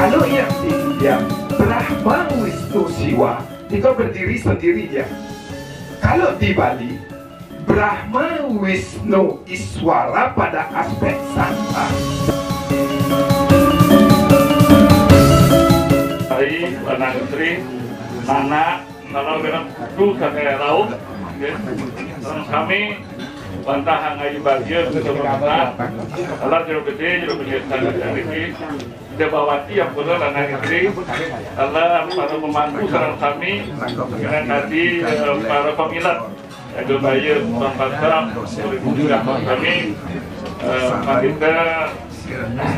Kalau yang di India Brahma Wisnu Siwa itu berdiri sendiri dia. Kalau di Bali Brahma Wisnu Iswara pada aspek santa. Hari anak istri, anak, kalau dengan itu saya tahu, kami bantah hangai bagian untuk kita, kalau jauh gede, jauh gede sangat sedikit, Debawati yang benar anak istri, Allah para pemangku serang kami dengan tadi para pemilat, yaitu bayar bangsa, juga kami kita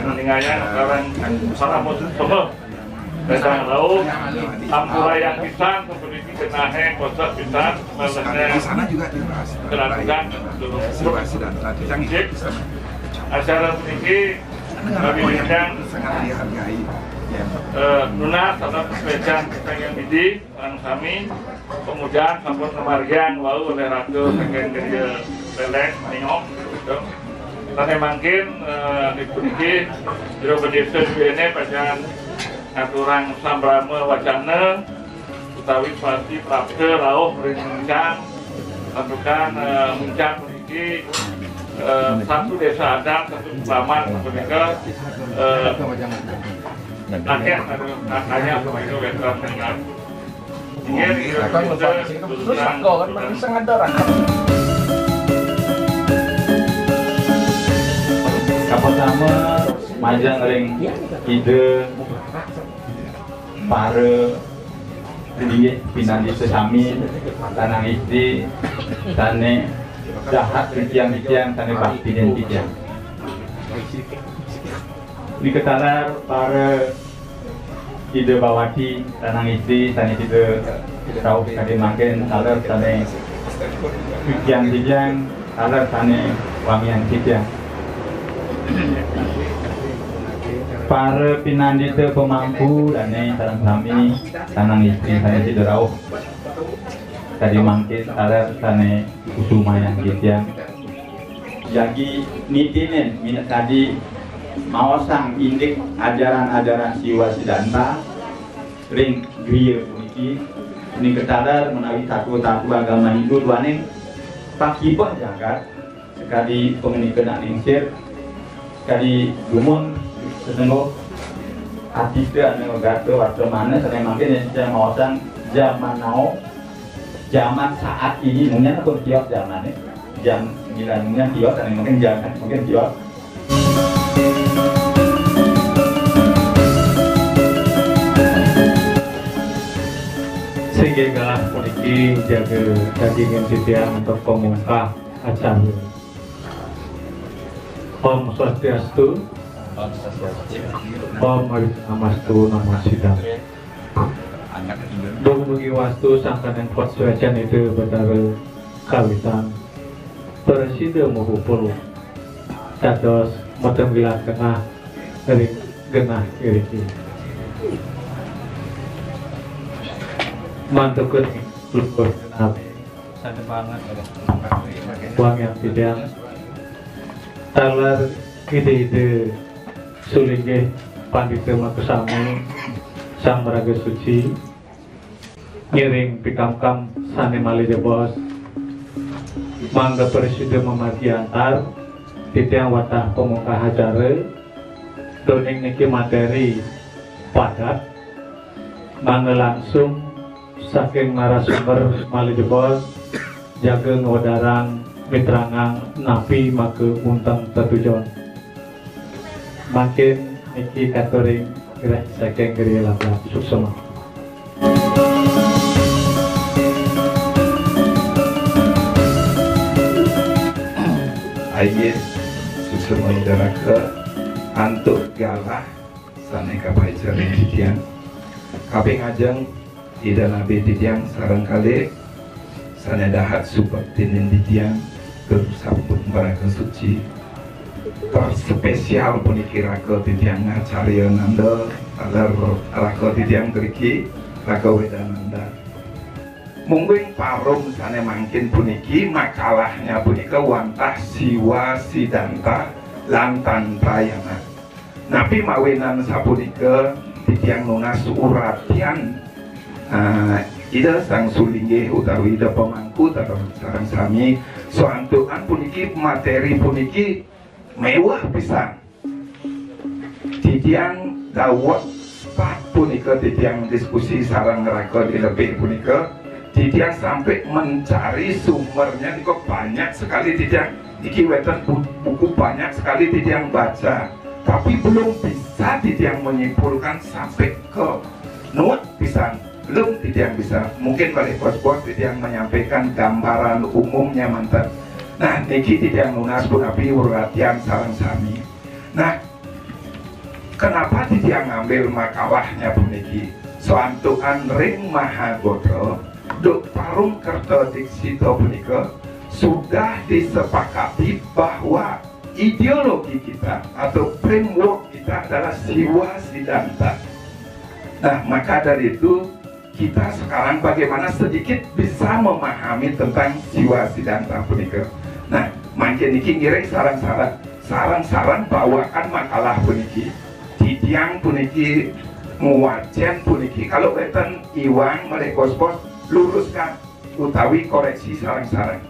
meninggalnya sekarang salah semua. Datang laut, ampura yang pisang, kemudian kenahe, kosak pisang, malasnya keratukan, acara ini kami bintang lunas atau spesial pengen bidi orang kami, kemudian kampung kemargian lalu oleh ratu pengen kerja lelek, nengok, tapi mungkin di sini jero berdesa ini pada aturan sambrama wacana utawi pasti prapte rauh merincang tentukan muncak memiliki satu desa adat, satu kecamatan mereka akhir hanya itu veteran dengan ingin pertama majang ring ide para pinandi sesami tanang istri tane jahat tiang-tiang tane bakti dan tiang di ketalar para ide bawati tanang istri tane ide tahu kade makin talar tane tiang-tiang talar tane wangian tiang para pinandita pemangku dan tanang kami tanang istri saya tidak tahu tadi mangkit ada tane usuma yang gitu jadi nitinin minat tadi mau sang indik ajaran-ajaran siwa sidanta ring griya ini ketadar menawi taku agama Hindu tuaning pakipah jagat sekali pengenikah ningsir sekali gumun setengah hati itu ada gato waktu mana saya makin saya mau sang zaman now zaman saat ini mungkin aku kios zaman ini jam 9-nya kios dan mungkin jangan mungkin kios sehingga memiliki jaga daging yang untuk pemungkah acara Om Swastiastu Om Namastu Namasidam Dungi wastu sangkan yang persuajan itu betara kawitan Persida muhupul Dados Motem Gilat Kena Dari Genah Iriki Mantukun Lukur Genap Sada banget Uang yang tidak Talar ide-ide Sulingge Pandita Makusami Sang Meraga Suci Ngiring Pikamkam Sane Malija Bos Mangga Presiden Memati Antar Titiang Watah Pemungkah Hajare Doning Niki Materi Padat Mangga langsung Saking narasumber Malija Bos Jaga Ngodarang Mitrangang Napi Maka Muntang Tetujon Makin Niki Katoring Kira Saking Geri Lapla Suksema Aye Suksema Idaraka Antuk Galah Saneka Paicaring Titiang Kaping Ajeng Ida Nabi Titiang Sarang Kali Sana dahat Subak Tinin Titiang Kerusampun Baraka Suci Terspesial puniki Raka Titiang Acarya Nanda Agar Raka Titiang Keriki Raka Wedananda Mungkin parum sana mangkin puniki makalahnya punika wantah siwa sidanta lan tantrayana. Napi mawinan sapunika titiang nunas uratian ida sang sulingge utawi ida pemangku sareng sami soantukan puniki materi puniki mewah pisan. Titiang dawet pat punika titiang diskusi sareng rakon lebih punika titiang sampai mencari sumbernya niko banyak sekali titiang iki weten buku banyak sekali titiang baca tapi belum bisa titiang menyimpulkan sampai ke nuat pisan. Belum tidak bisa, mungkin balik bos-bos tidak menyampaikan gambaran umumnya mantan. Nah, niki tidak lunas pun api uratian sarang sami. Nah, kenapa tidak ngambil makawahnya pun niki? Soantukan ring mahagodro, duk parung kerto diksito punika sudah disepakati bahwa ideologi kita atau framework kita adalah siwa sidanta. Nah, maka dari itu kita sekarang bagaimana sedikit bisa memahami tentang siwa sidanta punika. Nah, makin niki ngiring saran-saran bawakan makalah puniki. Titiang puniki nguwajen puniki. Kalau weten iwang melekos-pos luruskan utawi koreksi saran-saran.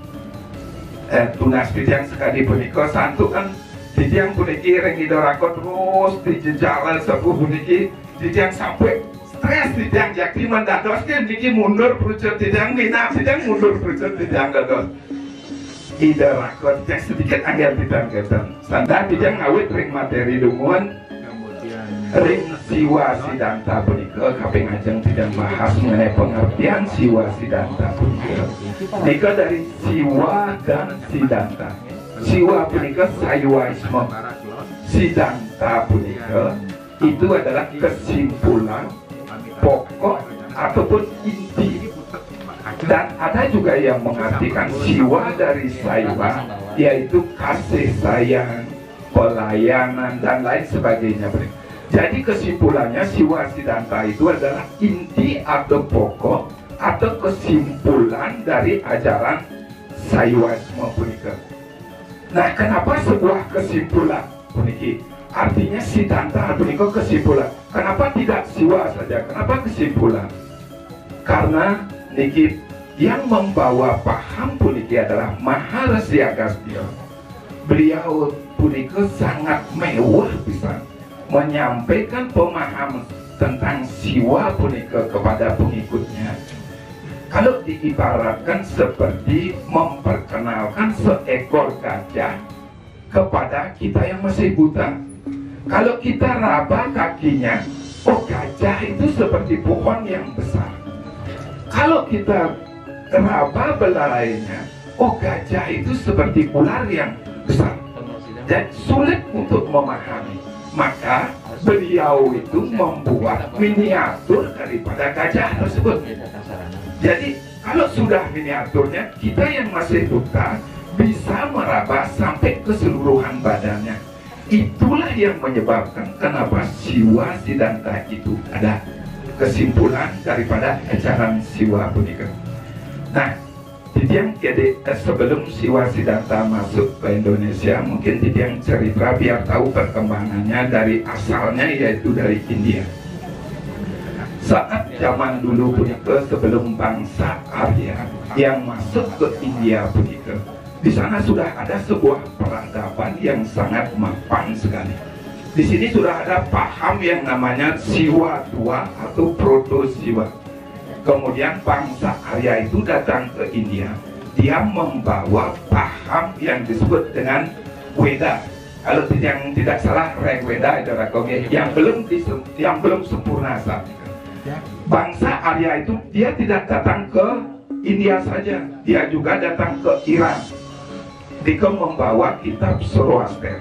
Tunas titiang sekali punika santukan titiang puniki rengidorako terus dijejalan sepuh puniki titiang sampai stres titiang jakti mendados kan niki mundur perucut titiang minat titiang mundur perucut titiang dados ida rakot titiang sedikit anggar titiang ketan sandang titiang ngawit ring materi dumuan ring siwa sidanta punika kaping ajeng titiang bahas mengenai pengertian siwa sidanta punika nika dari siwa dan sidanta. Siwa punika sayuaisme, sidanta punika itu adalah kesimpulan pokok ataupun inti. Dan ada juga yang mengartikan siwa dari saywa, yaitu kasih sayang, pelayanan dan lain sebagainya. Jadi kesimpulannya siwa sidanta itu adalah inti atau pokok atau kesimpulan dari ajaran sayuaisme punika. Nah, kenapa sebuah kesimpulan puniki? Artinya sidanta punika kesimpulan. Kenapa tidak siwa saja? Kenapa kesimpulan? Karena niki yang membawa paham puniki adalah Maharesi Agastya. Beliau punika sangat mewah bisa menyampaikan pemahaman tentang siwa punika kepada pengikutnya. Kalau diibaratkan seperti memperkenalkan seekor gajah kepada kita yang masih buta. Kalau kita raba kakinya, oh gajah itu seperti pohon yang besar. Kalau kita raba belalainya, oh gajah itu seperti ular yang besar. Dan sulit untuk memahami. Maka beliau itu membuat miniatur daripada gajah tersebut. Jadi kalau sudah miniaturnya, kita yang masih buta bisa meraba sampai keseluruhan badannya. Itulah yang menyebabkan kenapa siwa sidanta itu ada kesimpulan daripada ajaran siwa punika. Nah, titiang jadi sebelum siwa sidanta masuk ke Indonesia, mungkin titiang cerita biar tahu perkembangannya dari asalnya, yaitu dari India. Saat zaman dulu punika sebelum bangsa Arya yang masuk ke India punika, di sana sudah ada sebuah peradaban yang sangat mapan sekali. Di sini sudah ada paham yang namanya siwa tua atau proto siwa. Kemudian bangsa Arya itu datang ke India. Dia membawa paham yang disebut dengan Weda. Kalau yang tidak salah, Reg Weda yang belum sempurna saat itu. Bangsa Arya itu dia tidak datang ke India saja, dia juga datang ke Iran. Dia membawa kitab Zoroaster.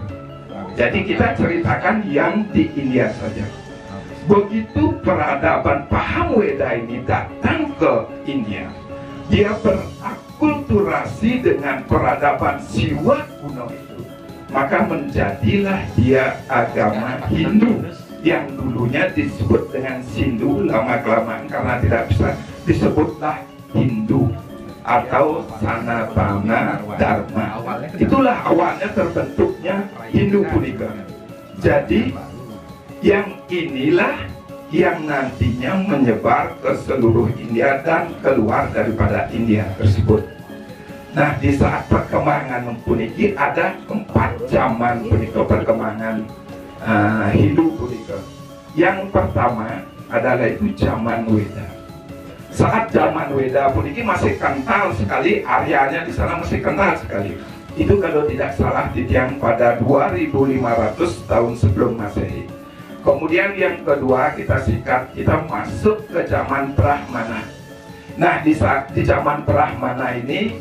Jadi kita ceritakan yang di India saja. Begitu peradaban paham Weda ini datang ke India, dia berakulturasi dengan peradaban Siwa kuno itu, maka menjadilah dia agama Hindu yang dulunya disebut dengan Sindu. Lama-kelamaan karena tidak bisa disebutlah Hindu atau Sanatana Dharma. Itulah awalnya terbentuknya Hindu punika. Jadi yang inilah yang nantinya menyebar ke seluruh India dan keluar daripada India tersebut. Nah, di saat perkembangan puniki ada 4 zaman punika perkembangan Hindu punika. Yang pertama adalah itu zaman Weda. Saat zaman Weda puniki masih kental sekali, areanya di sana masih kental sekali. Itu kalau tidak salah Titiang pada 2500 tahun sebelum Masehi. Kemudian yang kedua kita masuk ke zaman Brahmana. Nah, di zaman Brahmana ini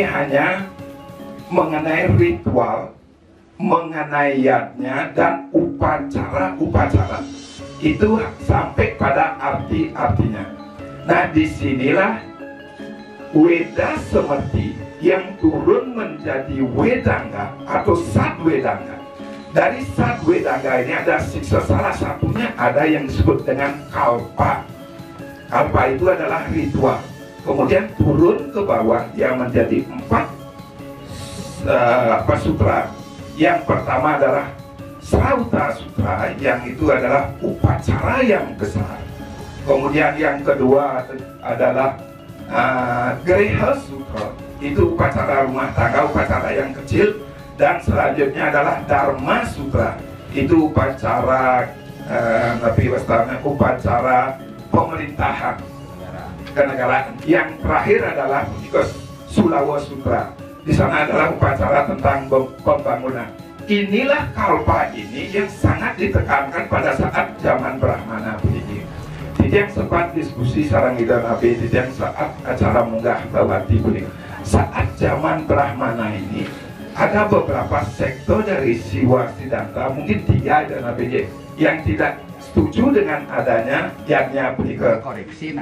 hanya mengenai ritual, mengenai yadnya dan upacara-upacara. Itu sampai pada artinya. Nah, disinilah Weda Semerti yang turun menjadi Wedanga atau Sadwedanga. Dari Sadwedanga ini ada siksa, salah satunya ada yang disebut dengan kalpa. Kalpa itu adalah ritual. Kemudian turun ke bawah yang menjadi 4 sutra. Yang pertama adalah Srauta Sutra, yang itu adalah upacara yang besar. Kemudian yang kedua adalah Greha Sutra, itu upacara rumah tangga, upacara yang kecil. Dan selanjutnya adalah Dharma Sutra, itu upacara upacara pemerintahan kenegaraan. Yang terakhir adalah Sulawa Sutra, di sana adalah upacara tentang pembangunan. Inilah kalpa ini yang sangat ditekankan pada saat zaman Brahmana ini. Yang sempat diskusi sarang ida Nabi, yang saat acara munggah bawati ini. Saat zaman Brahmana ini ada beberapa sektor dari Siwa Siddhanta, mungkin 3 dan ABJ yang tidak setuju dengan adanya yadnya dikoreksi.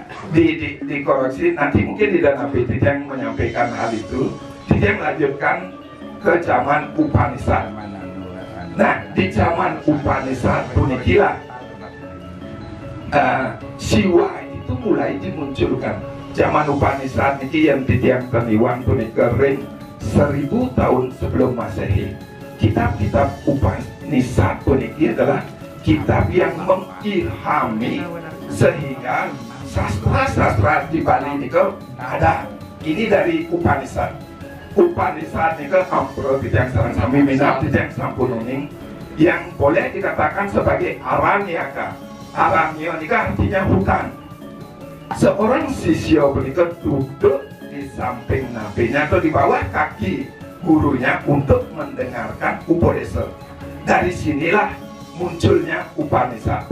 Nanti mungkin di Dana PT yang menyampaikan hal itu, yang lanjutkan ke zaman Upanishad. Nah, di zaman Upanishad punikilah Siwa itu mulai dimunculkan. Zaman Upanishad ini yang titiang teniwan punika ring 1000 tahun sebelum Masehi. Kitab-kitab Upanishad puniki adalah kitab yang mengilhami sehingga sastra-sastra di Bali ini ada. Ini dari Upanishad. Upanishad ini ampro yang sarang sami minap yang sampununing yang boleh dikatakan sebagai aranyaka. Aranya ini artinya hutan. Seorang sisya begitu duduk di samping nabinya atau di bawah kaki gurunya untuk mendengarkan Upadesa. Dari sinilah munculnya Upanishad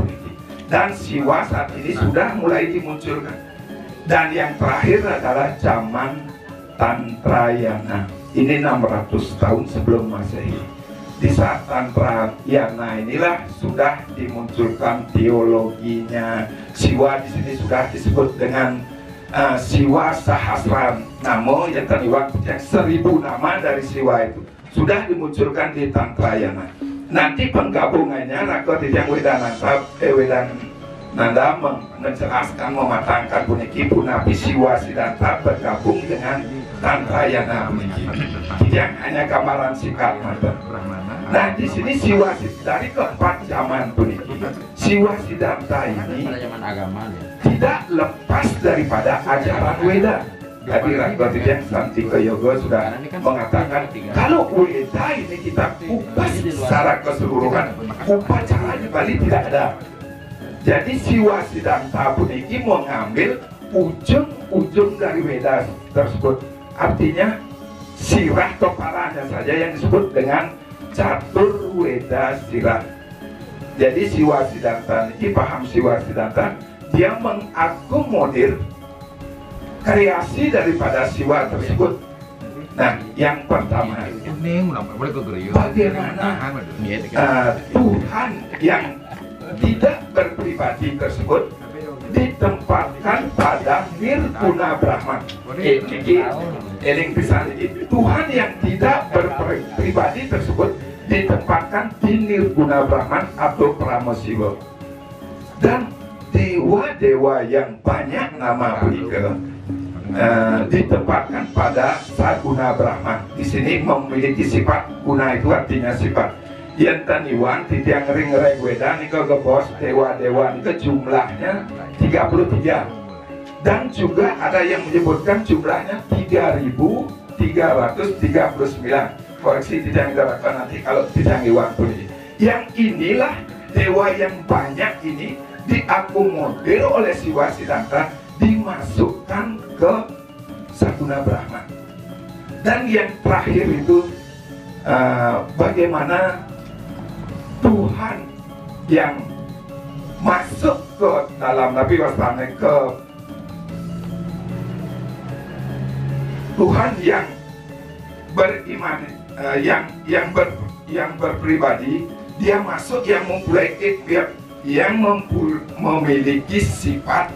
dan Siwa saat ini sudah mulai dimunculkan. Dan yang terakhir adalah zaman Tantrayana. Ini 600 tahun sebelum Masehi. Di saat Tantrayana inilah sudah dimunculkan teologinya. Siwa di sini sudah disebut dengan Siwa Sahasran Namo, yang taniwan yang 1000 nama dari Siwa itu sudah dimunculkan di Tantrayana. Nanti penggabungannya Rakot yang Wedananda menjelaskan, mematangkan puniki punapi Siwa Siddhanta bergabung dengan Tantrayana puniki. Yang hanya gambaran singkat mata. Nah, di sini Siwa dari keempat zaman puniki, Siwa Siddhanta ini tidak lepas daripada ajaran Weda. Tadi Rakot yang Santika Yoga sudah mengatakan kalau Weda ini kita kupas secara keseluruhan, upacara di Bali tidak ada. Jadi Siwa Siddhanta puniki mengambil ujung-ujung dari Weda tersebut. Artinya sirah toparanya saja yang disebut dengan Catur Weda Sirah. Jadi Siwa Siddhanta ini paham Siwa Siddhanta, dia mengakomodir kreasi daripada Siwa tersebut. Nah, yang pertama bagaimana Tuhan yang tidak berpribadi tersebut ditempatkan pada Nirguna Brahman. Eling pisan, Tuhan yang tidak berpribadi tersebut ditempatkan di Nirguna Brahman atau Pramasiwa. Dan dewa-dewa yang banyak nama begitu ditempatkan pada Saguna Brahman. Di sini memiliki sifat, guna itu artinya sifat. yang taniwan titiang ring regwedan ini gebos dewa-dewa ini jumlahnya 33, dan juga ada yang menyebutkan jumlahnya 3.339. Koreksi tidak diterapkan nanti kalau tidak waktu ini. Yang inilah dewa yang banyak ini diakomodir oleh Siwa Siddhanta, dimasukkan ke Saguna Brahma. Dan yang terakhir itu bagaimana Tuhan yang masuk ke dalam Nabi Wasana, ke Tuhan yang beriman, yang berpribadi, dia masuk yang memiliki sifat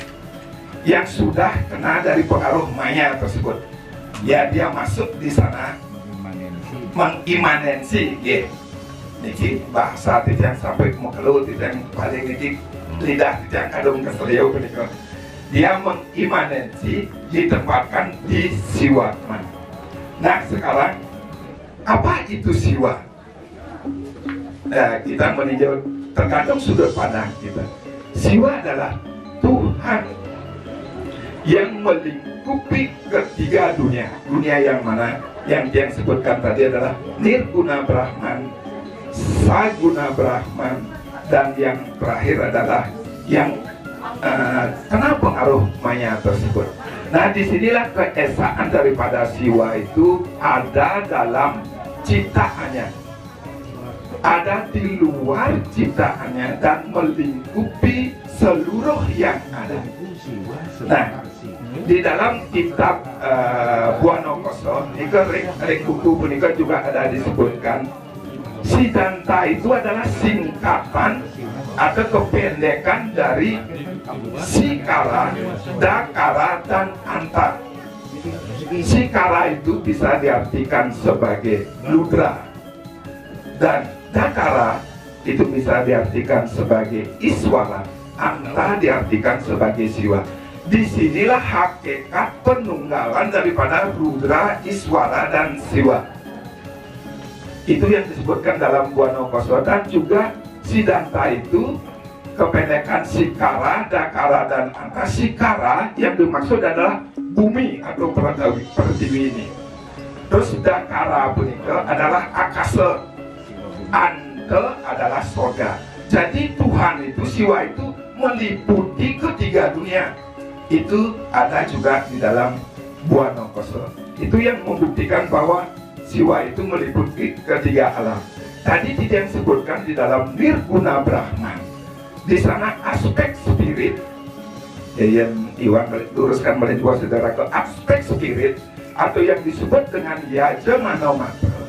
yang sudah kena dari pengaruh maya tersebut. Ya, dia masuk di sana mengimanensi, ya. Niki bahasa tidak sampai mengkeluh, tidak paling niki lidah tidak kadung keseliau begitu. Dia mengimanensi, ditempatkan di Siwatman. Nah, sekarang apa itu Siwa? Nah, kita meninjau tergantung sudut pandang kita. Siwa adalah Tuhan yang melingkupi ketiga dunia. Dunia yang mana? Yang dia sebutkan tadi adalah Nirguna Brahman, Saguna Brahman, dan yang terakhir adalah yang kena pengaruh maya tersebut. Nah, disinilah keesaan daripada Siwa itu ada dalam ciptaannya, ada di luar ciptaannya, dan melingkupi seluruh yang ada. Nah, di dalam kitab Buana Koso, ring buku punika juga ada disebutkan Siddhanta itu adalah singkatan atau kependekan dari Sikara, Dakara, dan Anta. Sikara itu bisa diartikan sebagai Ludra, dan Dakara itu bisa diartikan sebagai Iswara, Anta diartikan sebagai Siwa. Disinilah hakikat penunggalan daripada Rudra, Iswara, dan Siwa. Itu yang disebutkan dalam Buana Koso. Dan juga Siddhanta itu kependekan Sikara, Dakara, dan Anta. Sikara yang dimaksud adalah bumi atau pertiwi ini. Terus Dakara punika adalah akasa, Anta adalah surga. Jadi Tuhan itu, Siwa itu meliputi ketiga dunia. Itu ada juga di dalam Buana Koso. Itu yang membuktikan bahwa Siwa itu meliputi ketiga alam. Tadi tidak disebutkan di dalam Nirguna Brahman. Di sana aspek spirit, yang Iwan luruskan melintas saudara ke aspek spirit atau yang disebut dengan Yajamana Matra.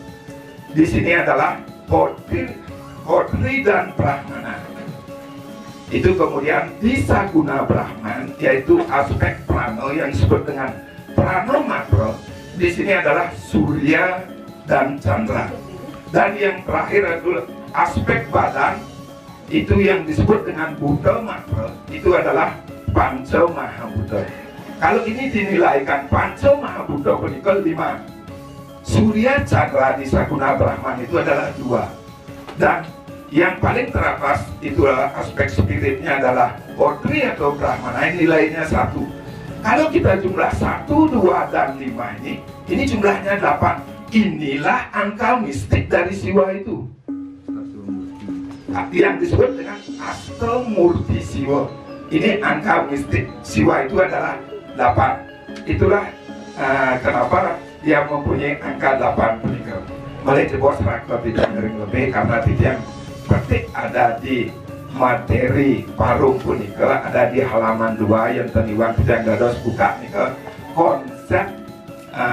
Di sini adalah Hotri dan Brahmana. Itu kemudian di Saguna Brahman, yaitu aspek prana yang disebut dengan Prana Matra. Di sini adalah Surya dan Chandra. Dan yang terakhir adalah aspek badan, itu yang disebut dengan Buddha Matra. Itu adalah Panca Mahabuddha. Kalau ini dinilaikan Panca Mahabuddha menikah 5. Surya Chandra di Saguna Brahman itu adalah 2. Dan yang paling teratas itu adalah aspek spiritnya adalah Hotri atau Brahmana, nilainya 1. Kalau kita jumlah 1, 2, dan 5 ini jumlahnya 8. Inilah angka mistik dari Siwa itu, yang disebut dengan Astamurti Siwa. Ini angka mistik Siwa itu adalah 8. Itulah kenapa dia mempunyai angka 8 punika. Mulai di bawah serakot tidak ngering lebih karena tidak petik ada di materi parung punika, ada di halaman 2 yang teniwan tidak dados buka nika konsep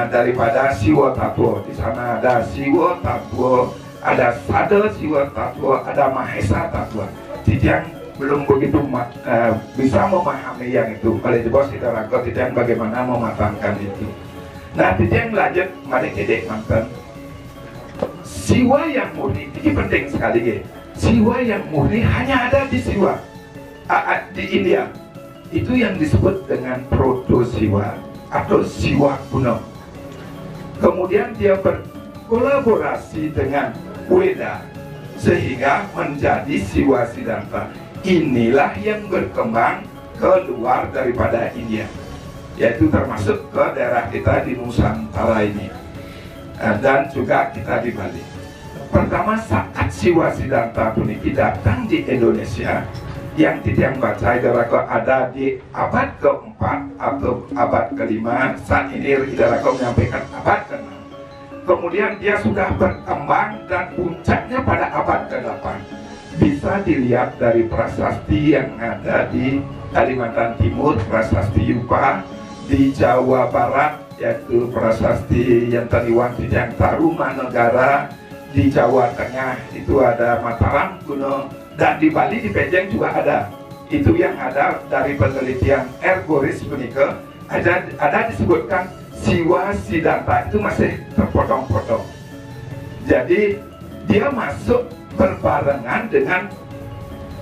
daripada Siwa Tattwa. Di sana ada Siwa Tattwa, ada Sada Siwa Tattwa, ada Mahesa Tattwa. Tidak belum begitu bisa memahami yang itu. Oleh di bawah kita ragot tidak bagaimana mematangkan itu. Nah, tidak lanjut mari kedek mantan. Siwa yang murni ini penting sekali ya. Siwa yang murni hanya ada di Siwa di India. Itu yang disebut dengan Proto Siwa atau Siwa kuno. Kemudian dia berkolaborasi dengan Weda. sehingga menjadi Siwa Siddhanta. Inilah yang berkembang keluar daripada India, yaitu termasuk ke daerah kita di Nusantara ini, dan juga kita di Bali. Pertama saat Siwa Siddhanta puniki datang di Indonesia, yang titiang baca Hidalgo ada di abad keempat atau abad kelima. Saat ini Hidalgo menyampaikan abad ke-6. Kemudian dia sudah berkembang dan puncaknya pada abad ke-8. Bisa dilihat dari prasasti yang ada di Kalimantan Timur, prasasti Yupa, di Jawa Barat yaitu prasasti yang terliwang di Tarumanegara, di Jawa Tengah itu ada Mataram kuno, dan di Bali di Pejeng juga ada. Itu yang ada dari penelitian Ergoris menika ada disebutkan Siwa Siddhanta itu masih terpotong-potong. Jadi dia masuk berbarengan dengan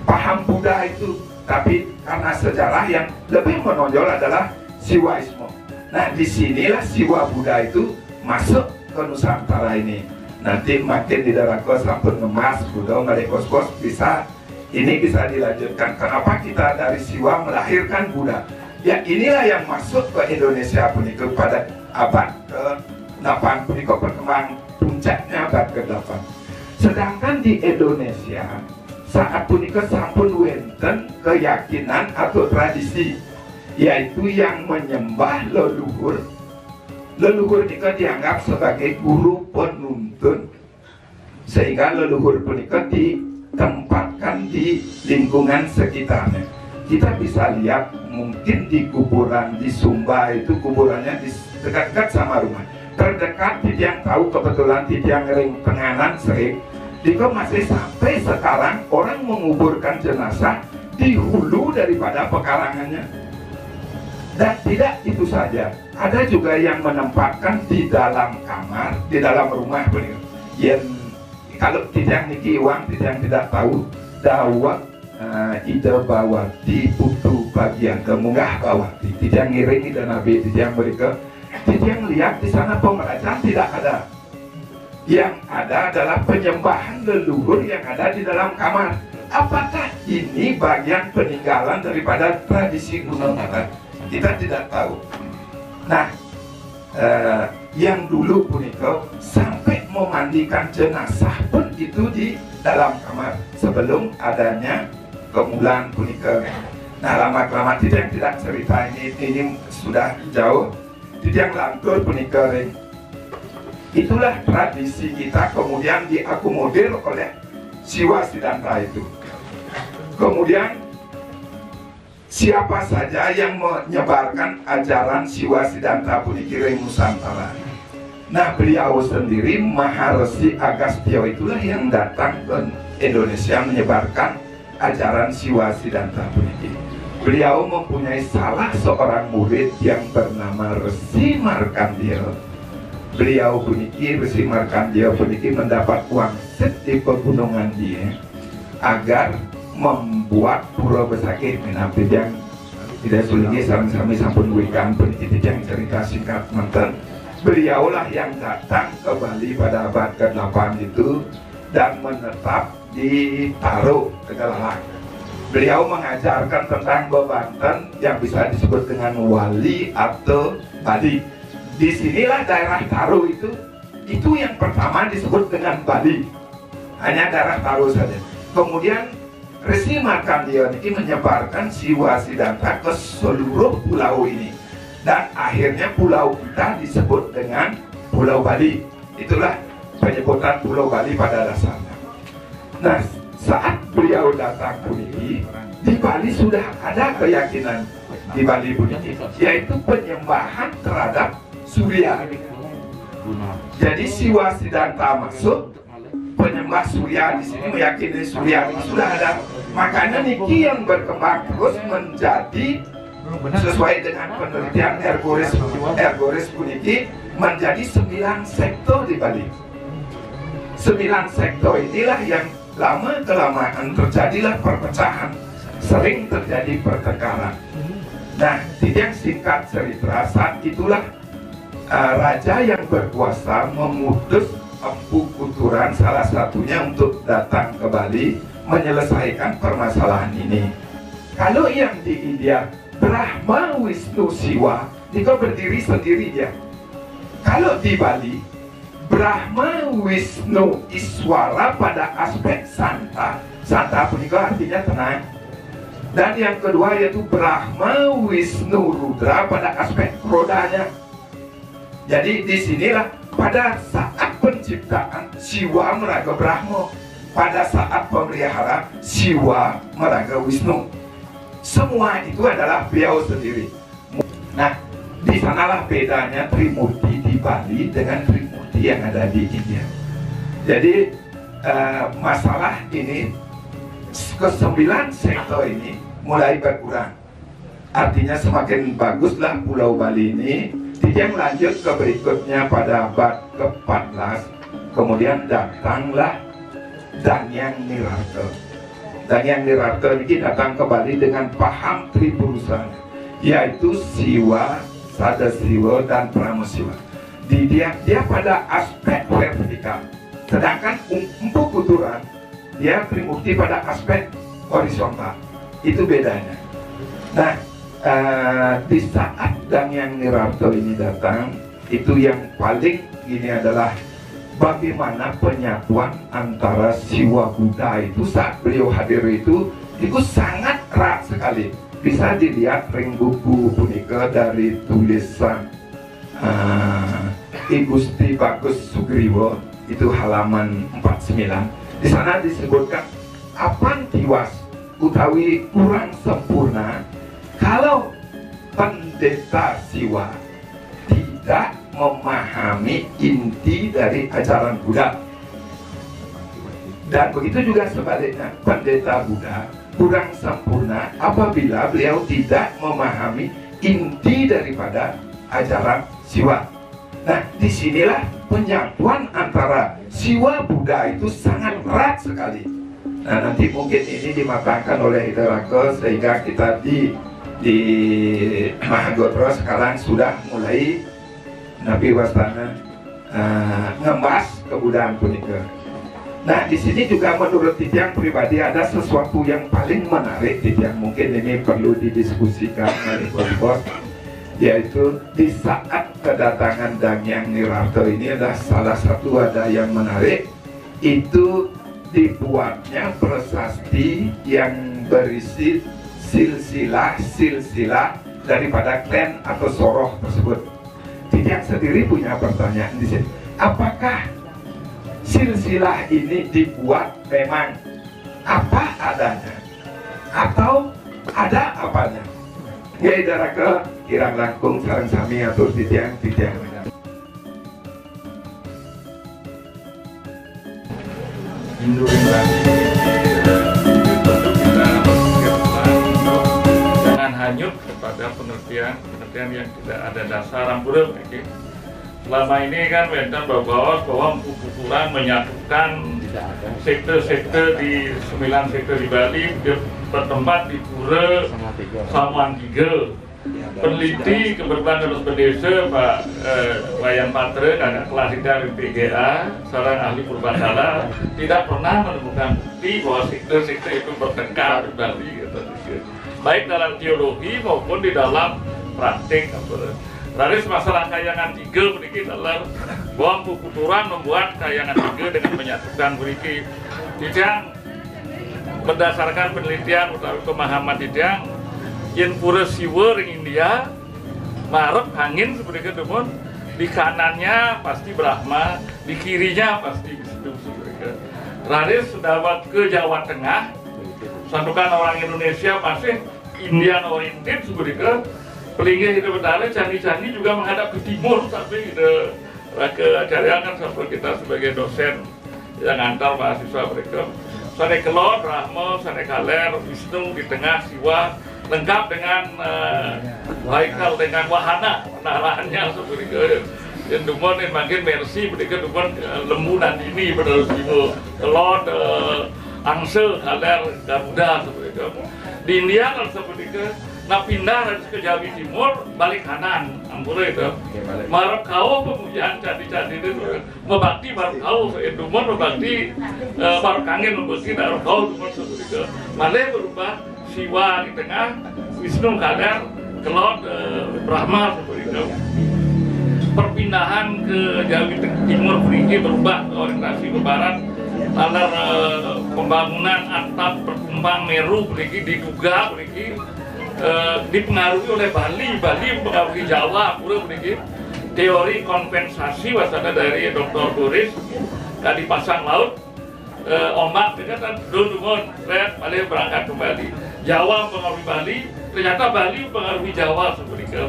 paham Buddha itu, tapi karena sejarah yang lebih menonjol adalah Siwaisme. Nah, disinilah Siwa Buddha itu masuk ke Nusantara ini. Nanti makin di Hidalgo sampun ngemas Buddha balik kos-kos bisa dilanjutkan. Kenapa kita dari Siwa melahirkan Buddha? Ya inilah yang masuk ke Indonesia punika pada abad ke-8 punika perkembangan puncaknya abad ke-8. Sedangkan di Indonesia saat punika sampun wenten keyakinan atau tradisi, yaitu yang menyembah leluhur. Leluhur punika dianggap sebagai guru penuntun, sehingga leluhur punika ditempatkan di lingkungan sekitarnya. Kita bisa lihat mungkin di kuburan di Sumba itu kuburannya dekat-dekat sama rumah. Terdekat Titiang tahu kebetulan Titiang ring Tenganan sering. Jika masih sampai sekarang orang menguburkan jenazah di hulu daripada pekarangannya. Dan tidak itu saja, ada juga yang menempatkan di dalam kamar, di dalam rumah beliau. Yang kalau Titiang niki uang, Titiang tidak tahu dawat ide bawati putu bagian kemunggah bawati. Titiang ngiring ide nabi, Titiang mereka. Titiang lihat di sana pemeracan tidak ada. Yang ada adalah penyembahan leluhur yang ada di dalam kamar. Apakah ini bagian peninggalan daripada tradisi kuno? Kita tidak tahu. Nah, yang dulu punika sampai memandikan jenazah pun itu di dalam kamar sebelum adanya kemulan punika. Nah, lama-lama tidak cerita ini sudah jauh. Tidak lantur punika ring. Itulah tradisi kita kemudian diakomodir oleh Siwa Siddhanta itu. Kemudian siapa saja yang menyebarkan ajaran Siwa Siddhanta puniki ring Nusantara. Nah, beliau sendiri Maharesi Agastya itulah yang datang ke Indonesia menyebarkan ajaran Siwa Siddhanta puniki. Beliau mempunyai salah seorang murid yang bernama Resi Markandeya. Beliau puniki Resi Markandeya puniki mendapat wangsit di pegunungan dia agar membuat pura besakit. Menampil yang tidak suligi sarang sami sampun wikan puniki yang cerita singkat mantan. Beliaulah yang datang ke Bali pada abad ke-8 itu dan menetap di Taro, Tegalalak. Beliau mengajarkan tentang bebanten yang bisa disebut dengan wali atau Bali. Disinilah daerah Taro itu yang pertama disebut dengan Bali. Hanya daerah Taro saja. Kemudian Resi Markandeya ini menyebarkan Siwa Siddhanta ke seluruh pulau ini. Dan akhirnya pulau kita disebut dengan Pulau Bali. Itulah penyebutan Pulau Bali pada dasarnya. Nah, saat beliau datang puniki, di Bali sudah ada keyakinan di Bali puniki, yaitu penyembahan terhadap Surya. Jadi Siwa Siddhanta masuk, penyembah Surya di sini meyakini Surya ini sudah ada. Makanya niki yang berkembang terus menjadi sesuai dengan penelitian Ergoris puniki menjadi 9 sektor di Bali. 9 sektor inilah yang lama-kelamaan terjadilah perpecahan, sering terjadi pertengkaran. Nah, yang singkat cerita, saat itulah raja yang berkuasa memutus Empu Kuturan salah satunya untuk datang ke Bali menyelesaikan permasalahan ini. Kalau yang di India Brahma, Wisnu, Siwa itu berdiri sendiri dia. Kalau di Bali Brahma, Wisnu, Iswara pada aspek Santa. Santa pun juga artinya tenang. Dan yang kedua yaitu Brahma, Wisnu, Rudra pada aspek rodanya. Jadi disinilah pada saat penciptaan Siwa meraga Brahma, pada saat pemelihara Siwa meraga Wisnu. Semua itu adalah beliau sendiri. Nah, di sanalah bedanya Trimurti di Bali dengan Trimurti yang ada di India. Jadi masalah ini ke-9 sektor ini mulai berkurang. Artinya semakin baguslah Pulau Bali ini. Yang lanjut ke berikutnya pada abad ke-14, kemudian datanglah Dangyang Nirarta. Dangyang Nirarta ini datang ke Bali dengan paham Tripurusan, yaitu Siwa, Sadasiwa, dan Pramasiwa. Dia pada aspek vertikal, sedangkan Empu Kuturan dia Trimurti pada aspek horizontal. Itu bedanya. Nah, di saat Dangyang Nirarta ini datang, itu yang paling ini adalah bagaimana penyatuan antara Siwa Buddha itu saat beliau hadir itu sangat erat sekali. Bisa dilihat ring buku punika dari tulisan I Gusti Bagus Sugriwo, itu halaman 49. Di sana disebutkan apan tiwas utawi kurang sempurna kalau pendeta Siwa tidak memahami inti dari ajaran Buddha. Dan begitu juga sebaliknya, pendeta Buddha kurang sempurna apabila beliau tidak memahami inti daripada ajaran Siwa. Nah, disinilah penyatuan antara Siwa Buddha itu sangat erat sekali. Nah, nanti mungkin ini dimatangkan oleh Hidayat sehingga kita di Mahagotra sekarang sudah mulai Nabi Wastana ngebahas kebudayaan punika. Nah, di sini juga menurut Titiang pribadi ada sesuatu yang paling menarik, Titiang mungkin ini perlu didiskusikan oleh bos-bos, yaitu di saat kedatangan Dangyang Nirarta ini adalah salah satu ada yang menarik, itu dibuatnya prasasti yang berisi silsilah daripada klan atau soroh tersebut. Titiang sendiri punya pertanyaan di sini. Apakah silsilah ini dibuat memang apa adanya atau ada apanya? Ya, daraka kirang langkung sareng sami atur Titiang. Hindu jangan hanyut kepada pengertian yang tidak ada dasar ampura. Selama ini kan Wentan bahwa Empu Kuturan menyatukan sektor-sektor di 9 sektor di Bali, bertempat di Pura Samuan 3. Peneliti keberban terus berdesa Pak Wayan Patra dan kelas dari PGA, seorang ahli Purbakala, tidak pernah menemukan bukti bahwa sektor-sektor itu bertengkar di Bali, baik dalam teologi maupun di dalam praktik. Laris masalah kayangan 3 beriki adalah bahwa Empu Kuturan membuat kayangan 3 dengan menyatukan beriki. Titiang berdasarkan penelitian atau pemahaman Titiang, yang Pura Siwa ring India marep angin seperti itu, di kanannya pasti Brahma, di kirinya pasti Wisnu. Laris sudah ke Jawa Tengah, sandukan orang Indonesia masih Indian oriented seperti itu. Pelinggi itu berdarah, candi-candi juga menghadap ke timur, tapi ke acara kan sampai kita sebagai dosen yang antar mahasiswa mereka. Sane Kelot, Brahma, Sane Kaler, Wisnu di tengah, Siwa, lengkap dengan Haikal dengan wahana, narahannya seperti itu. Yang dumon yang makin mercy, mereka dumon lembu dan ini pada Siwa, Kelot, Angse, Kaler, Garuda seperti itu. Di India kan seperti itu. Nah pindah ke Jawi Timur balik kanan ampura itu marap kau pemujaan candi-candi itu membakti marap kau dumon membakti marap kangen membakti marap kau dumon seperti itu malah berubah Siwa di tengah Wisnu kadar kelot Brahma seperti itu perpindahan ke Jawi Timur beriki berubah orientasi ke barat lalar pembangunan atap berkembang Meru beriki diduga beriki dipengaruhi oleh Bali mempengaruhi Jawa pura begitu teori kompensasi wasana dari Dr. Boris tadi pasang laut ombak mereka kan dulu Bali berangkat ke Bali Jawa mempengaruhi Bali ternyata Bali mempengaruhi Jawa seperti itu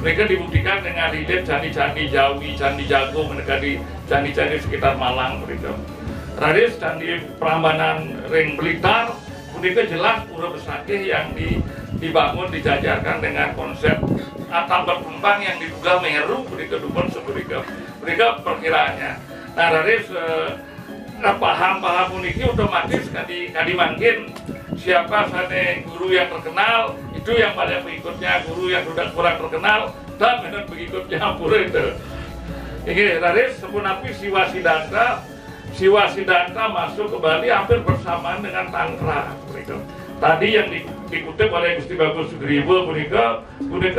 mereka dibuktikan dengan relief candi-candi Jawi, candi Jago mereka di candi-candi sekitar Malang begitu Radis candi Prambanan Ring Blitar mereka jelas pura Besakih yang dibangun dijajarkan dengan konsep atap berkembang yang diduga Meru begitu dupun seperti mereka perkiraannya. Nah dari paham ini otomatis kadi mungkin siapa sana guru yang terkenal itu yang pada pengikutnya guru yang sudah kurang terkenal dan dengan pengikutnya pura itu. Ini dari sepunapi Siwa Sidanta masuk ke Bali hampir bersamaan dengan Tangkra begitu. Tadi yang dikutip oleh Gusti Bagus Sugriwo mereka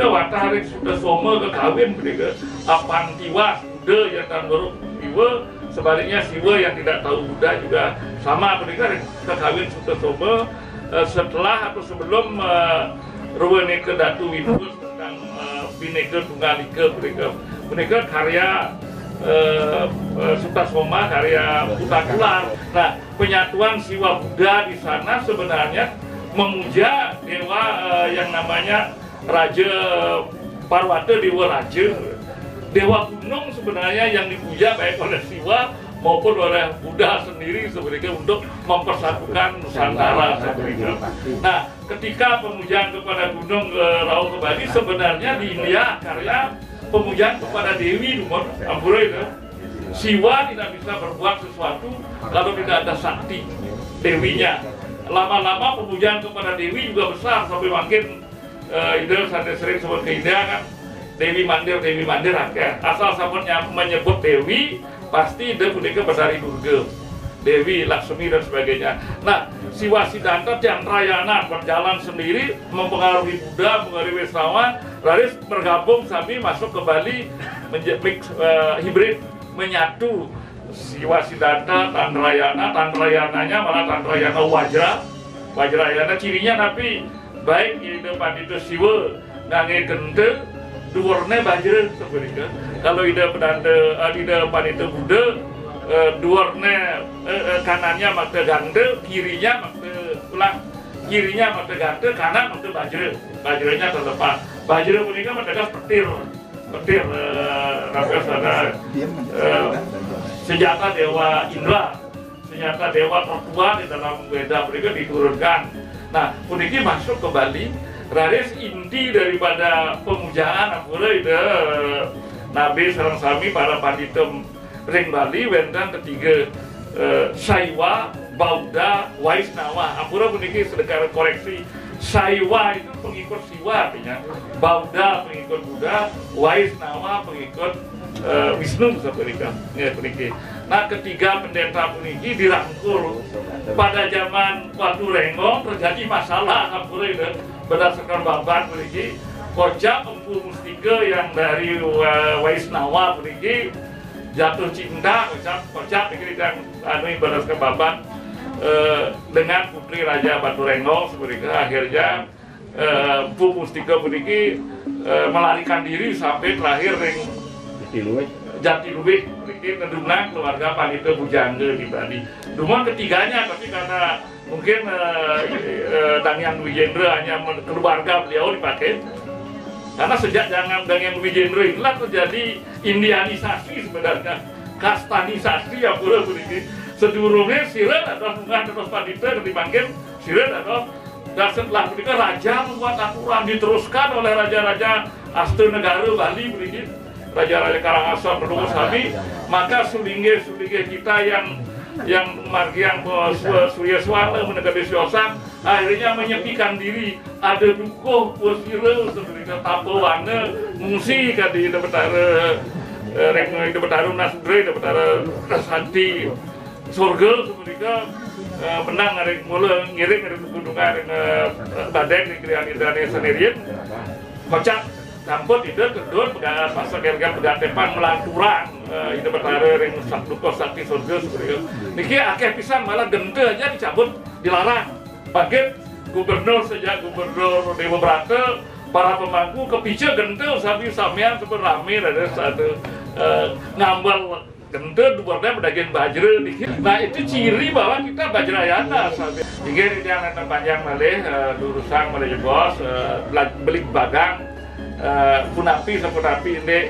watah hari sudah soma ke kawin mereka Apantiwas Buddha yang tahun baru Siwa sebaliknya Siwa yang tidak tahu Buddha juga sama mereka ke kawin sudah soma setelah atau sebelum Ruweneke Datu Winus tentang Bineka Tunggal Ika mereka karya Sutasoma karya Putakular. Nah penyatuan Siwa Buddha di sana sebenarnya memuja dewa yang namanya Raja Parwata Dewa Raja dewa gunung sebenarnya yang dipuja baik oleh Siwa maupun oleh Buddha sendiri sebenarnya untuk mempersatukan Nusantara sebenarnya. Nah ketika pemujaan kepada gunung Raung ke Bali sebenarnya di India karya pemujaan kepada Dewi Dumon Ampura itu Siwa tidak bisa berbuat sesuatu kalau tidak ada sakti Dewinya. Lama-lama pemujaan kepada Dewi juga besar sampai makin ide sampai sering sebut ke India kan Dewi Mandir ya. Asal sabunnya menyebut Dewi pasti dia punika berdari Durga Dewi Laksmi dan sebagainya. Nah Siwa Sidanta Chandrayana berjalan sendiri mempengaruhi Buddha mengaruhi Wisrawa lalu bergabung sampai masuk ke Bali mix hibrid menyatu Siwa Sidanta Tandrayananya malah Tandrayana Wajrayana cirinya tapi baik di depan itu Siwa ngange gente duurne bajre seperti kalau di depan itu Buddha duurne kanannya mata gante kirinya mata gante kanan mata bajrenya terlepas bajre punika mendekat petir ada senjata Dewa Indra senjata Dewa tertua di dalam Weda mereka diturunkan. Nah puniki masuk ke Bali raris inti daripada pemujaan ampura itu Nabi sareng sami para panditem ring Bali wenten ketiga Saiwa, Bauddha, Waisnawa. Ampura puniki sedekah koreksi Saiwa itu pengikut Siwa artinya Bauddha pengikut Buddha, Waisnawa pengikut Wisnu seperti itu. Nah ketiga pendeta puniki dirangkul pada zaman Watu Renggong terjadi masalah ampura itu berdasarkan babat puniki Kocak Empu Mustika yang dari Waisnawa puniki jatuh cinta Kocak yang berdasarkan babat dengan putri Raja Batu Renggong seperti itu. Akhirnya Empu Mustika puniki melarikan diri sampai terakhir ring Jatiluwih ini ngedunang keluarga Pandita Bujangga di Bali. Dumon ketiganya tapi karena mungkin Dangyan Wijendra hanya keluarga beliau dipakai. Karena sejak zaman Dangyan Wijendra inilah terjadi Indianisasi sebenarnya, kastanisasi yang pura begini. Sedurungnya Siren atau Bunga terus Pandita dipanggil Siren atau dan setelah itu raja membuat aturan diteruskan oleh raja-raja Astunegara Bali begini. Raja-raja Karangasem Penduduk Sami, maka sulinge kita yang Surya Swala menegak Desiosan akhirnya menyepikan diri. Ada dukuh pusira sebenarnya tapo wana ngungsi ka di betara reng di betara nasdre di betara rasanti surga sebenarnya menang hari mula ngiring dari gunungan badai di krian Indrani sendirian kocak campur tidak kedua pasal gerga pegatepan melanturang itu betara yang duko sakti surga sebenarnya niki akeh pisan malah gende aja dicabut dilarang baget gubernur sejak gubernur Dewa Brata para pemangku kepicu gende sapi samian seperti rame ada satu ngambal gende duanya pedagang bajra dikit. Nah itu ciri bahwa kita bajrayana sampai ingin yang panjang malih lurusang malih bos beli bagang punapi sepunapi ini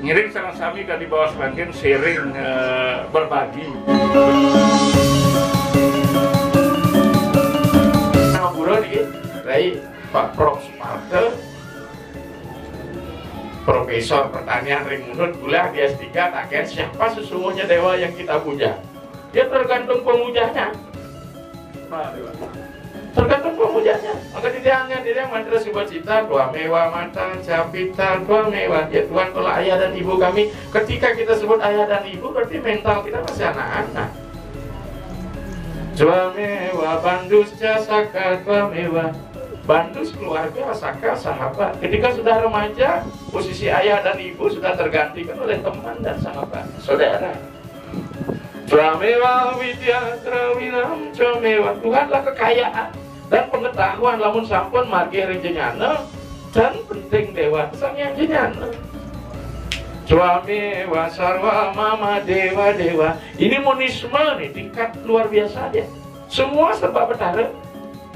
ngiring sareng sami kan di bawah semakin sharing berbagi. Nama buruh dikit dari Pak Prof Suparto, Profesor Pertanian Ring Munut kuliah di S3 takkan siapa sesungguhnya dewa yang kita puja. Ya tergantung pemujanya. Tergantung pemujanya. Maka dia mantra subhat cita, doa mewah mata, capita, doa mewah. Ya Tuhan tolak ayah dan ibu kami. Ketika kita sebut ayah dan ibu berarti mental kita masih anak-anak. Doa mewah, bandus jasaka, doa mewah. Bandus keluarga, saka, sahabat. Ketika sudah remaja, posisi ayah dan ibu sudah tergantikan oleh teman dan sahabat, saudara. Tramewa widya trawinam tramewa. Tuhanlah kekayaan dan pengetahuan lamun sampun margi renjenyana dan penting dewa sang yang jenyana. Tramewa sarwa mama dewa dewa. Ini monisme nih tingkat luar biasa dia. Semua serba betara.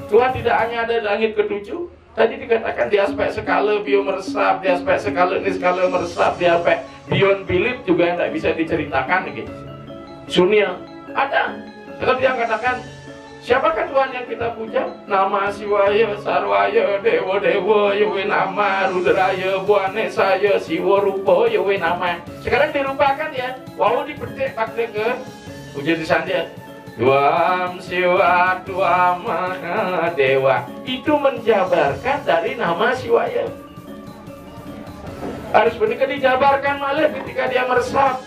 Tuhan tidak hanya ada di langit ketujuh. Tadi dikatakan di aspek skala bio meresap, di aspek skala ini skala meresap, di aspek beyond belief juga yang tidak bisa diceritakan gitu. Sunia ada. Tetapi yang katakan siapakah Tuhan yang kita puja? Nama Siwaya, Sarwaya, Dewa Dewa, Yowe Nama, Rudraya, Buane Saya, Siwa Rupa, Yowe Nama. Sekarang dirupakan ya. Wow dipetik pakai ke puja di sana. Duam Siwa Dua Maha Dewa. Itu menjabarkan dari nama Siwaya. Harus benar dijabarkan malah ketika dia meresap.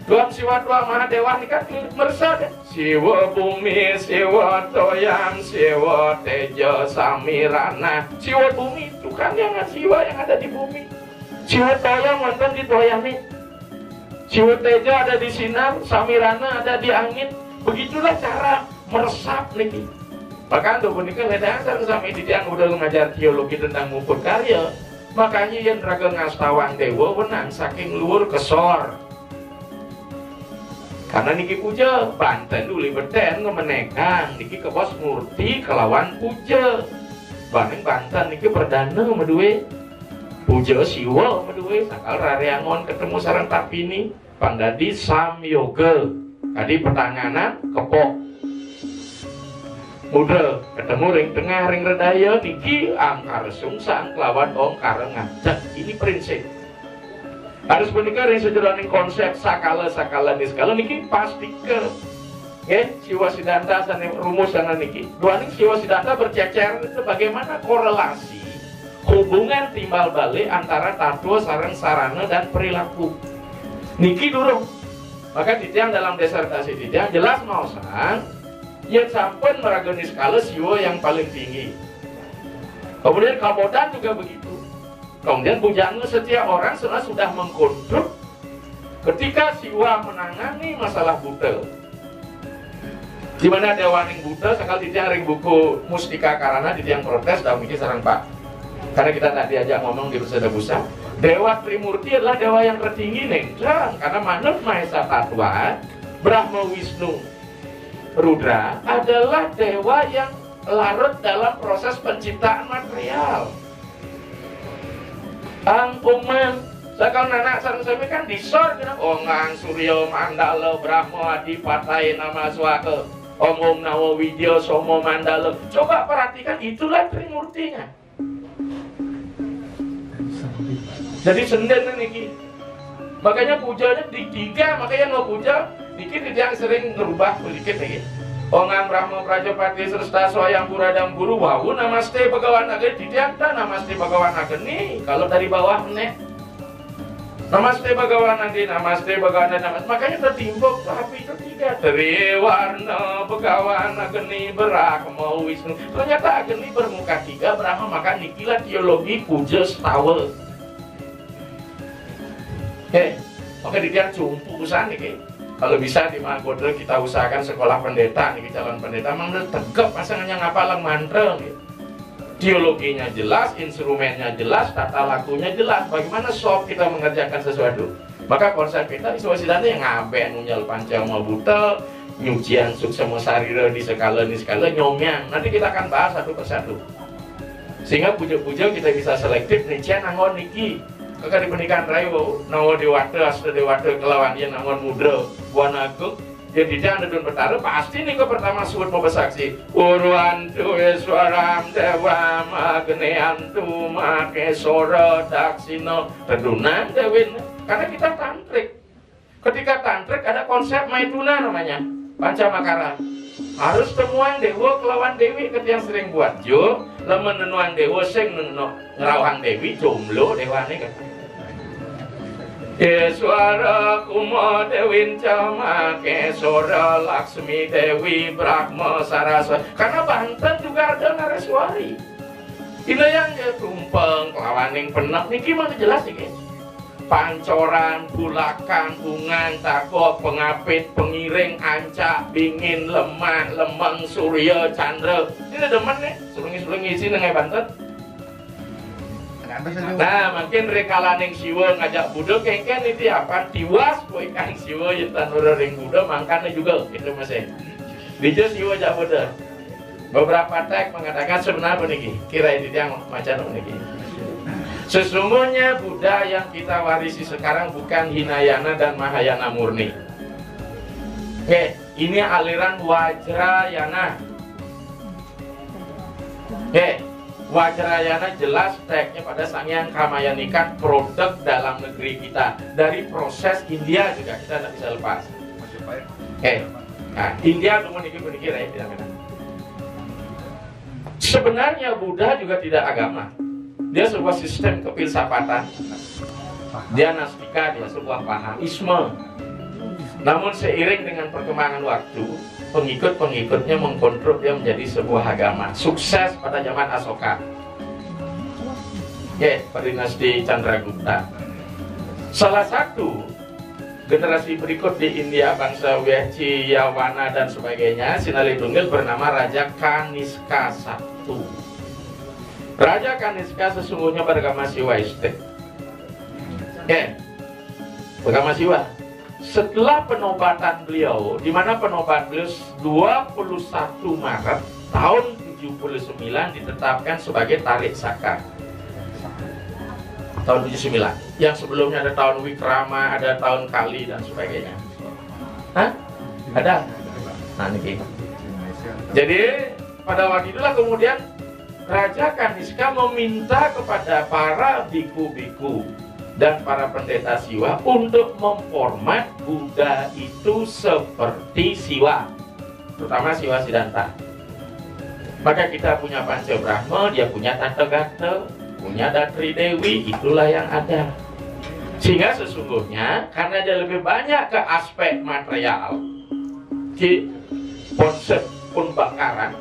Duam Siwa Dua Maha Dewa ini kan meresap ya. Siwa Bumi, Siwa Toyam, Siwa Tejo Samirana. Siwa Bumi itu kan yang Siwa yang ada di bumi. Siwa Toyam wonten di Toyami. Siwa Tejo ada di sinar, Samirana ada di angin. Begitulah cara meresap nih. Bahkan tuh menikah ledasar sampai di yang udah ngajar teologi tentang ngumpul karya. Makanya yang raga ngastawan dewa wenang saking luar kesor. Karena niki puja Banten dulu beten ngemenekang niki ke bos murti kelawan puja. Banten niki perdana medue puja siwa medue sakal rareangon ketemu sareng Tapini Pandadi Sam Yoga. Tadi pertanganan kepok muda ketemu ring tengah ring redaya niki angkar sungsang kelawan ongkar ngajak. Ini prinsip harus menikah ring sejroning konsep sakala niskala niki pastikan ya siwa sidanta sana rumus sana niki dua ning siwa sidanta bercecer itu bagaimana korelasi hubungan timbal balik antara tattoo sareng sarana dan perilaku niki durung. Maka Ditiang dalam disertasi Ditiang jelas mau sang yang sampai meragani skala siwa yang paling tinggi. Kemudian Kabodan juga begitu. Kemudian bujangnya setiap orang sudah mengkontrol ketika siwa menangani masalah buta. Di mana dewaning buta sekali Ditiang ring buku Mustika Karana Ditiang protes dan mikir sarang Pak. Karena kita tak diajak ngomong di Rusada Busa. Dewa Trimurti adalah dewa yang tertinggi nengkrang karena Manut Mahesa Tatwa, Brahma Wisnu Rudra adalah dewa yang larut dalam proses penciptaan material. Angkuman sakal nanak sareng-sareng kan disor Ongang Surya Mandala Brahma Adipatai Nama Swaka Om Nawa Widya Somo Mandala. Coba perhatikan itulah Trimurtinya. Jadi senden niki. Makanya pujanya di tiga, makanya nggak puja dikit yang sering ngerubah sedikit lagi. Ongan Brahma Prajapati Sresta Soyang Buradang Guru Wawu Namaste Bhagawan Ageni Didianta Namaste Bhagawan Ageni. Kalau dari bawah nih Namaste Bhagawan Ageni, Namaste Bhagawan Ageni. Makanya tertimbuk tapi ketiga dari warna Bhagawan Ageni Brahma Wisnu. Ternyata Ageni bermuka tiga Brahma, maka nikilah teologi puja stawa. Oke dia cumpu usaha nih. Kalau bisa di Mahakodra kita usahakan sekolah pendeta nih, calon pendeta memang tegap pasangannya ngapalan mantra nih. Teologinya jelas, instrumennya jelas, tata lakunya jelas. Bagaimana soft kita mengerjakan sesuatu. Maka konsep kita iswasidannya yang ngaben nyel pancama buta, nyucian suksema sarira di skala nyomyang. Nanti kita akan bahas satu persatu. Sehingga puja-puja kita bisa selektif nih cian angon niki. Kakak di pernikahan rayu, nawa dewata, asal dewata kelawan dia nangon mudra, wanaku, dia tidak ada don betara, pasti nih ke pertama sebut mau bersaksi. Urwantu eswaram dewa magneantu makesora daksino tedunan dewin. Karena kita tantrik. Ketika tantrik ada konsep maituna namanya, pancamakara. Harus temuan dewa kelawan dewi ketika yang sering buat jo, lemen nenuan dewa sing ngerawang dewi jomblo dewane kan. Keswara Kuma Dewin Cama Kesora Laksmi Dewi Brahma Sarasa. Karena Banten juga ada Nareswari. Ini yang tumpeng kelawaning penak nih gimana jelas nih. Pancoran, bulakan, bungan, takok, pengapit, pengiring, ancak, bingin, lemah, lemeng, surya, chandra. Ini demen nih, sulungi-sulungi isi nengai Banten. Nah, makin rekalaning siwa ngajak Buddha kengken itu apa? Tiwas kuikan siwa yentan ora ring Buddha mangkane juga itu masih. Dijo siwa jak Buddha. Beberapa teks mengatakan sebenarnya niki, kira itu yang macam niki. Sesungguhnya Buddha yang kita warisi sekarang bukan Hinayana dan Mahayana murni. Oke, ini aliran Wajrayana. Oke. Wajrayana jelas teksnya pada Sangyang Kamayanikan produk dalam negeri kita. Dari proses India juga kita tidak bisa lepas. Nah, India cuma dikira ya. Sebenarnya Buddha juga tidak agama. Dia sebuah sistem kefilsafatan. Dia nastika, dia sebuah pahamisme. Namun seiring dengan perkembangan waktu, pengikut-pengikutnya mengkonstruk dia menjadi sebuah agama. Sukses pada zaman Asoka. Pada dinasti Chandragupta. Salah satu generasi berikut di India, bangsa Weci, Yawana dan sebagainya, Sinali Tunggil bernama Raja Kaniska I. Raja Kaniska sesungguhnya beragama Siwa Istik. Beragama Siwa. Setelah penobatan beliau, di mana penobat beliau 21 Maret tahun 79 ditetapkan sebagai Tarik Saka. Tahun 79. Yang sebelumnya ada tahun Wikrama, ada tahun Kali dan sebagainya. Hah? Ada? Nah, ini. Jadi pada waktu itulah kemudian Raja Kaniska meminta kepada para biku-biku dan para pendeta Siwa untuk memformat Buddha itu seperti Siwa, terutama Siwa Siddhanta. Maka kita punya Panca Brahma, dia punya Tathagata, punya Datri Dewi, itulah yang ada. Sehingga sesungguhnya karena dia lebih banyak ke aspek material, di konsep pembakaran,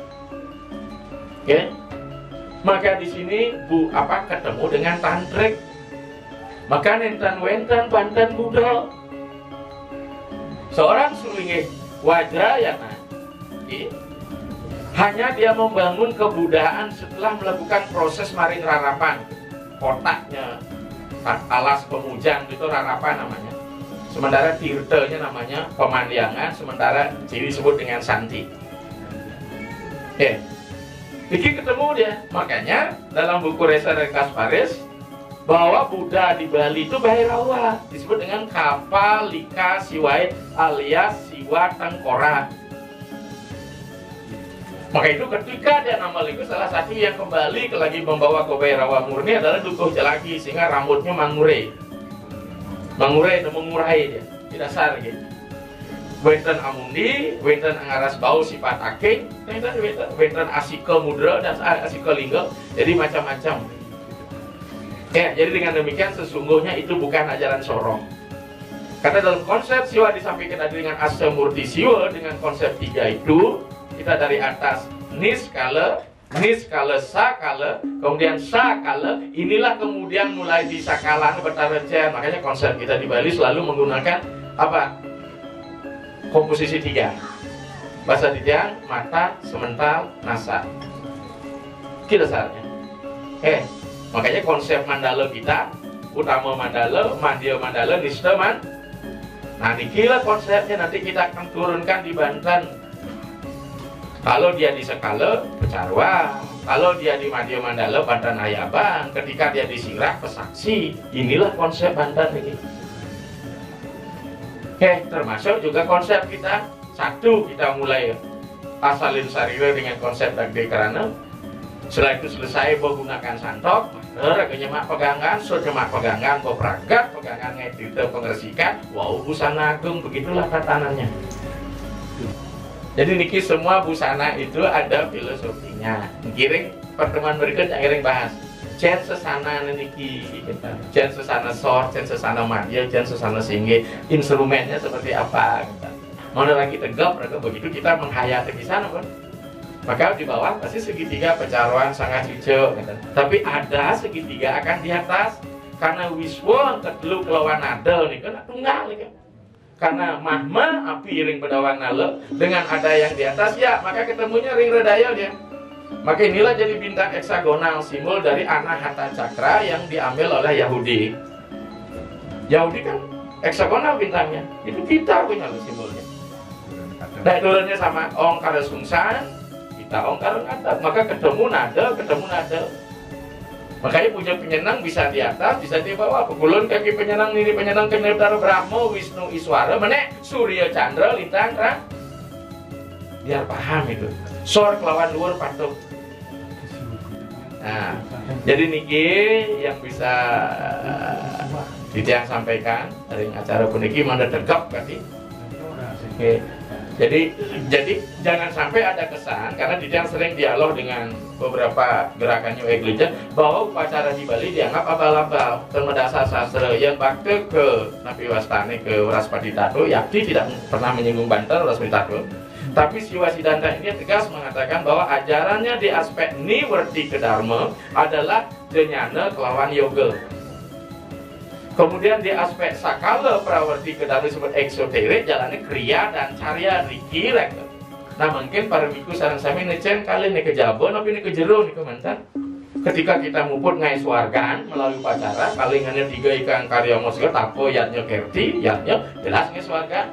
maka di sini ketemu dengan tantrik. Maka nentan-wentan pantan Buddha. Seorang sulingih Wajrayana hanya dia membangun kebudayaan setelah melakukan proses maring rarapan. Kotaknya alas pemujang itu rarapan namanya. Sementara tirtanya namanya pemandiangan, sementara disebut dengan santi. Iki ketemu dia. Makanya dalam buku Resa dari Kasparis bahwa Buddha di Bali itu Bhairawa, disebut dengan Kapalika Siwai alias Siwa Tengkorak. Maka itu ketika dia nama liku, salah satu yang kembali lagi membawa ke Bhairawa murni adalah Dukuh Jalagi, sehingga rambutnya mangure, mengurai dia di dasar gitu. wenten amundi, wenten ngaras bau sifat aking, wenten asika mudra dan asika lingga, jadi macam-macam. Ya, jadi dengan demikian sesungguhnya itu bukan ajaran sorong. Karena dalam konsep siwa disampaikan tadi dengan asa murti siwa, dengan konsep 3 itu kita dari atas niskala, sakala, kemudian sakala, inilah kemudian mulai di sakalan bertarajan. Makanya konsep kita di Bali selalu menggunakan apa? Komposisi 3. Bahasa Tidiang, mata, semental, nasa. Itu dasarnya. Makanya konsep mandala kita, utama mandala, madya mandala, nista man. Nah, inilah konsepnya nanti kita akan turunkan di Banten. Kalau dia di Sekala, Pecarwa. Kalau dia di Madya Mandala, Banten Ayabang. Ketika dia di Sirak, Pesaksi. Inilah konsep Banten ini. Termasuk juga konsep kita. Satu, kita mulai asalin sarira dengan konsep Dagde Karana. Setelah itu selesai menggunakan santok, kenyemak pegangan, nyemak pegangan, peragat, pegangan ngedita pengersikan, wow, busana agung, begitulah tatanannya. Jadi niki semua busana itu ada filosofinya. Kiring pertemuan berikutnya kiring bahas. Jen sesana niki, jen sesana sor, jen sesana madya, jen sesana singge, instrumennya seperti apa? Mana lagi tegap, mereka begitu kita menghayati di sana, kan? Maka di bawah pasti segitiga pecaruan sangat hijau, gitu. Tapi ada segitiga akan di atas karena wiswa kedelu kelawan nadel nih kan tunggal nih kan. Karena mahma api ring bedawang nale dengan ada yang di atas ya maka ketemunya ring redaya dia. Maka inilah jadi bintang heksagonal simbol dari Anahata Cakra yang diambil oleh Yahudi. Yahudi kan heksagonal bintangnya, itu kita punya simbolnya. Nah turunnya sama ongkara sungsan, kita ongkara ngadap, maka ketemu nada. Makanya punya penyenang bisa di atas, bisa di bawah. Pekulun kaki penyenang ini penyenang keneptar Brahma, Wisnu, Iswara, menek Surya, Chandra, Lintang, terang. Biar paham itu. Sor kelawan luar patuh. Nah, jadi niki yang bisa Tidiang sampaikan dari acara puniki mana tegap berarti. Oke. Jadi jangan sampai ada kesan karena Tidiang sering dialog dengan beberapa gerakan New Age Religion bahwa upacara di Bali dianggap abal-abal, termedasa sastra yang bakti ke Nabi Wastani ke Waraspati Tato, yakti tidak pernah menyinggung Banten Waraspati Tato. Tapi Siwa Siddhanta ini tegas mengatakan bahwa ajarannya di aspek Niwerti Kedharma adalah jenyana kelawan yoga. Kemudian di aspek Sakala Prawarti Kedharma disebut eksoterik, jalannya kriya dan carya dikirek. Nah mungkin para biku sareng sami necen kali ini kejabon tapi ini kejero nih kementan. Ketika kita muput ngai swargaan melalui upacara, palingannya 3 ikan karya mosga tapo yatnya kerti, yatnya jelas ngai swarga.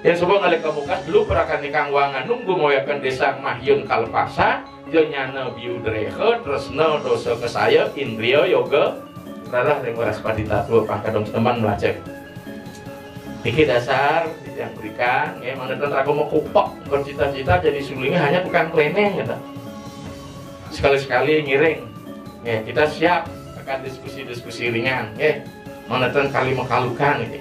Yang sebuah ngalih kemukas dulu perakan nikang wangan nunggu moyakan desa mahyun kalpasa jenyana biudrehe tresna dosa kesaya indriya yoga rarah ring Waraspati Tattwa pangkadong teman melacak. Iki dasar yang berikan ya mana aku mau kupok bercita-cita jadi sulingnya hanya bukan kleneng ya. Sekali-sekali ngiring ya kita siap akan diskusi-diskusi ringan ya mana kali mekalukan ini.